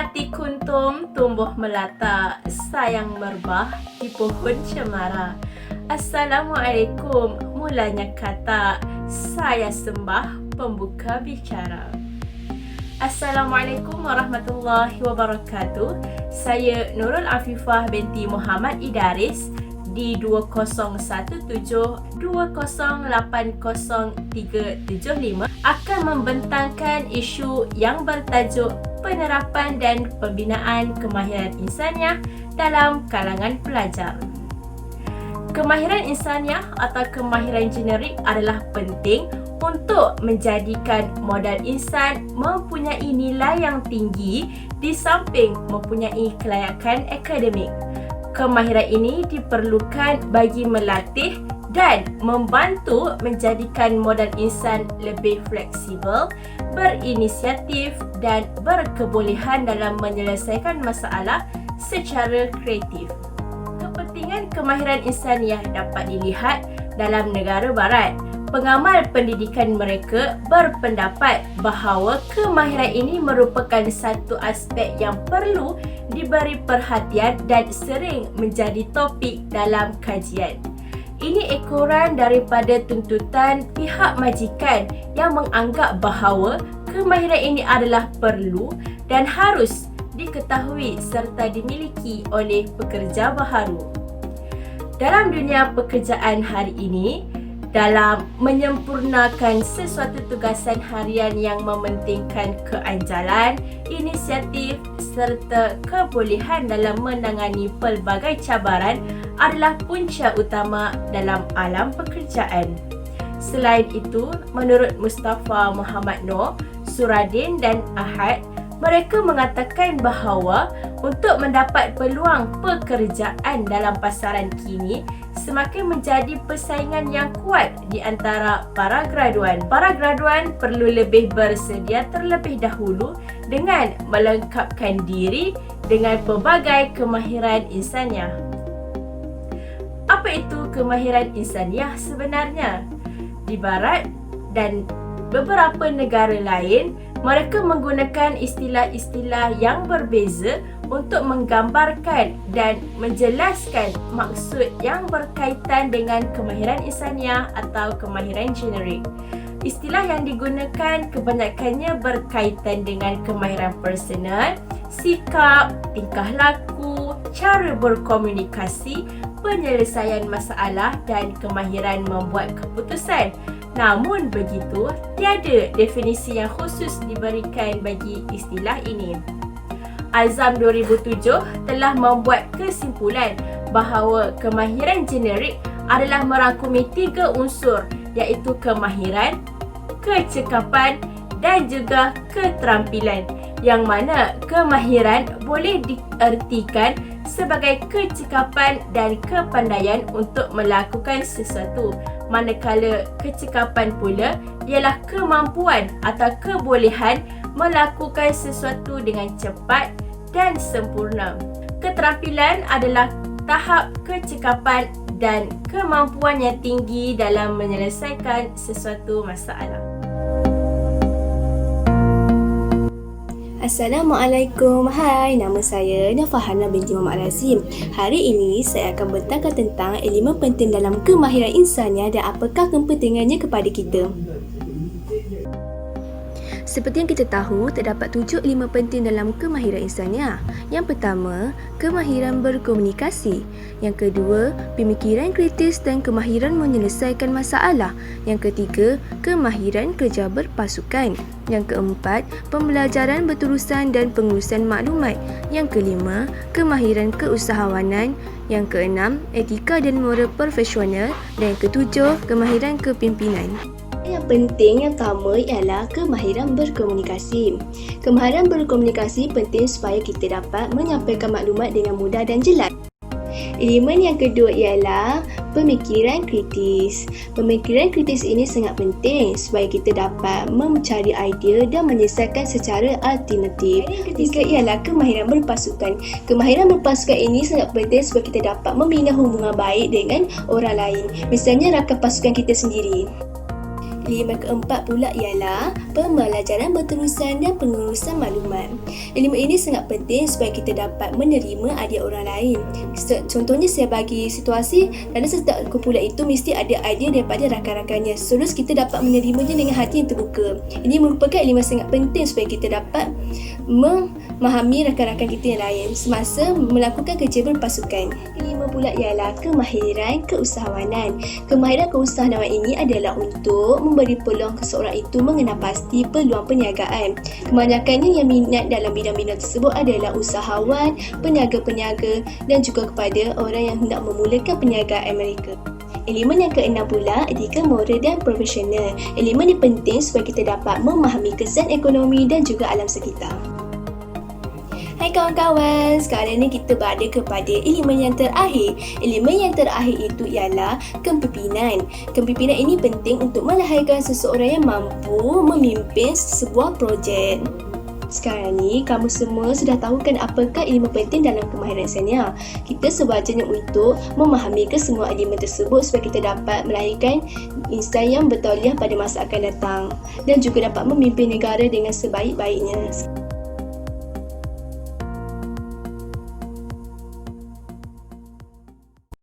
Melati kuntum tumbuh melata, sayang merbah di pohon cemara. Assalamualaikum, mulanya kata, saya sembah pembuka bicara. Assalamualaikum warahmatullahi wabarakatuh. Saya Nurul Afifah binti Muhammad Idaris di 2017-2080-375 akan membentangkan isu yang bertajuk penerapan dan pembinaan kemahiran insaniah dalam kalangan pelajar. Kemahiran insaniah atau kemahiran generik adalah penting untuk menjadikan modal insan mempunyai nilai yang tinggi di samping mempunyai kelayakan akademik. Kemahiran ini diperlukan bagi melatih dan membantu menjadikan modal insan lebih fleksibel, berinisiatif dan berkebolehan dalam menyelesaikan masalah secara kreatif. Kepentingan kemahiran insaniah dapat dilihat dalam negara barat. Pengamal pendidikan mereka berpendapat bahawa kemahiran ini merupakan satu aspek yang perlu diberi perhatian dan sering menjadi topik dalam kajian. Ini ekoran daripada tuntutan pihak majikan yang menganggap bahawa kemahiran ini adalah perlu dan harus diketahui serta dimiliki oleh pekerja baharu. Dalam dunia pekerjaan hari ini, dalam menyempurnakan sesuatu tugasan harian yang mementingkan keanjalan, inisiatif serta kebolehan dalam menangani pelbagai cabaran adalah punca utama dalam alam pekerjaan. Selain itu, menurut Mustafa Muhammad Noor, Suradin dan Ahad, mereka mengatakan bahawa untuk mendapat peluang pekerjaan dalam pasaran kini semakin menjadi persaingan yang kuat di antara para graduan. Para graduan perlu lebih bersedia terlebih dahulu dengan melengkapkan diri dengan pelbagai kemahiran insaniah. Apa itu kemahiran insaniah sebenarnya? Di Barat dan beberapa negara lain, mereka menggunakan istilah-istilah yang berbeza untuk menggambarkan dan menjelaskan maksud yang berkaitan dengan kemahiran insaniah atau kemahiran generik. Istilah yang digunakan kebanyakannya berkaitan dengan kemahiran personal, sikap, tingkah laku, cara berkomunikasi, penyelesaian masalah dan kemahiran membuat keputusan. Namun begitu, tiada definisi yang khusus diberikan bagi istilah ini. Azam 2007 telah membuat kesimpulan bahawa kemahiran generik adalah merangkumi 3 unsur iaitu kemahiran, kecekapan dan juga keterampilan, yang mana kemahiran boleh diartikan sebagai kecekapan dan kepandaian untuk melakukan sesuatu, manakala kecekapan pula ialah kemampuan atau kebolehan melakukan sesuatu dengan cepat dan sempurna. Keterampilan adalah tahap kecekapan dan kemampuan yang tinggi dalam menyelesaikan sesuatu masalah. Assalamualaikum. Hai, nama saya Nafahana binti Muhammad Razim. Hari ini saya akan bentangkan tentang elemen penting dalam kemahiran insaniah dan apakah kepentingannya kepada kita. Seperti yang kita tahu, terdapat 7 elemen penting dalam kemahiran insaniah. Yang pertama, kemahiran berkomunikasi. Yang kedua, pemikiran kritis dan kemahiran menyelesaikan masalah. Yang ketiga, kemahiran kerja berpasukan. Yang keempat, pembelajaran berterusan dan pengurusan maklumat. Yang kelima, kemahiran keusahawanan. Yang keenam, etika dan moral profesional. Dan yang ketujuh, kemahiran kepimpinan. Yang penting yang pertama ialah kemahiran berkomunikasi. Kemahiran berkomunikasi penting supaya kita dapat menyampaikan maklumat dengan mudah dan jelas. Elemen yang kedua ialah pemikiran kritis. Pemikiran kritis ini sangat penting supaya kita dapat mencari idea dan menyelesaikan secara alternatif. Yang ketiga ialah kemahiran berpasukan. Kemahiran berpasukan ini sangat penting supaya kita dapat membina hubungan baik dengan orang lain. Misalnya rakan pasukan kita sendiri. Elemen keempat pula ialah pembelajaran berterusan dan pengurusan maklumat. Elemen ini sangat penting supaya kita dapat menerima idea orang lain. Contohnya saya bagi situasi, dalam setiap kumpulan itu mesti ada idea daripada rakan-rakannya. Terus kita dapat menerimanya dengan hati yang terbuka. Ini merupakan elemen sangat penting supaya kita dapat memahami rakan-rakan kita yang lain semasa melakukan kerja berpasukan. Kelima pula ialah kemahiran keusahawanan. Kemahiran keusahawanan ini adalah untuk memberi peluang ke seorang itu mengenal pasti peluang perniagaan. Kebanyakannya yang minat dalam bidang-bidang tersebut adalah usahawan, peniaga-peniaga dan juga kepada orang yang hendak memulakan perniagaan mereka. Elemen yang keenam pula, etika moral dan profesional. Elemen ini penting supaya kita dapat memahami kesan ekonomi dan juga alam sekitar. Hai kawan-kawan, sekarang ni kita berada kepada elemen yang terakhir. Elemen yang terakhir itu ialah kepimpinan. Kepimpinan ini penting untuk melahirkan seseorang yang mampu memimpin sebuah projek. Sekarang ni, kamu semua sudah tahu kan apakah elemen penting dalam kemahiran insania. Kita sewajarnya untuk memahami kesemua elemen tersebut supaya kita dapat melahirkan insan yang bertauliah pada masa akan datang dan juga dapat memimpin negara dengan sebaik-baiknya.